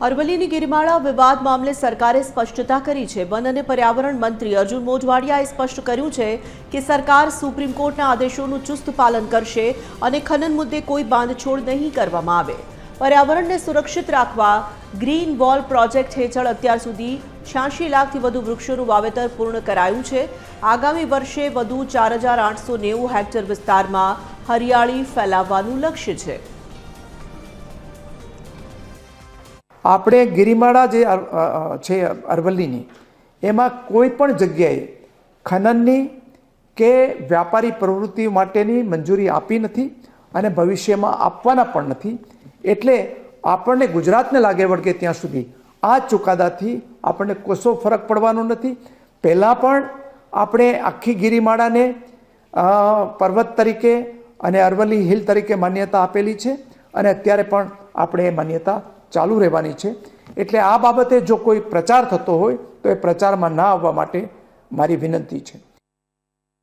અરવલ્લીની ગિરિમાળા વિવાદ મામલે સરકારે સ્પષ્ટતા કરી છે। વન અને પર્યાવરણ મંત્રી અર્જુન મોઢવાડિયાએ સ્પષ્ટ કર્યું છે કે સરકાર સુપ્રીમ કોર્ટના આદેશોનું ચુસ્ત પાલન કરશે અને ખનન મુદ્દે કોઈ બાંધછોડ નહીં કરવામાં આવે। પર્યાવરણને સુરક્ષિત રાખવા ગ્રીન વોલ પ્રોજેક્ટ હેઠળ અત્યાર સુધી 86 લાખથી વધુ વૃક્ષોનું વાવેતર પૂર્ણ કરાયું છે। આગામી વર્ષે વધુ 4890 હેક્ટર વિસ્તારમાં હરિયાળી ફેલાવવાનું લક્ષ્ય છે। આપણે ગિરિમાળા જે છે અરવલ્લીની, એમાં કોઈ પણ જગ્યાએ ખનનની કે વ્યાપારી પ્રવૃત્તિ માટેની મંજૂરી આપી નથી અને ભવિષ્યમાં આપવાના પણ નથી। એટલે આપણને ગુજરાતને લાગે વળગે ત્યાં સુધી આ ચુકાદાથી આપણને કશો ફરક પડવાનો નથી। પહેલાં પણ આપણે આખી ગિરિમાળાને પર્વત તરીકે અને અરવલ્લી હિલ તરીકે માન્યતા આપેલી છે અને અત્યારે પણ આપણે એ માન્યતા ચાલુ રહેવાની છે। એટલે આ બાબતે જો કોઈ પ્રચાર થતો હોય તો એ પ્રચારમાં ના આવવા માટે મારી વિનંતી છે।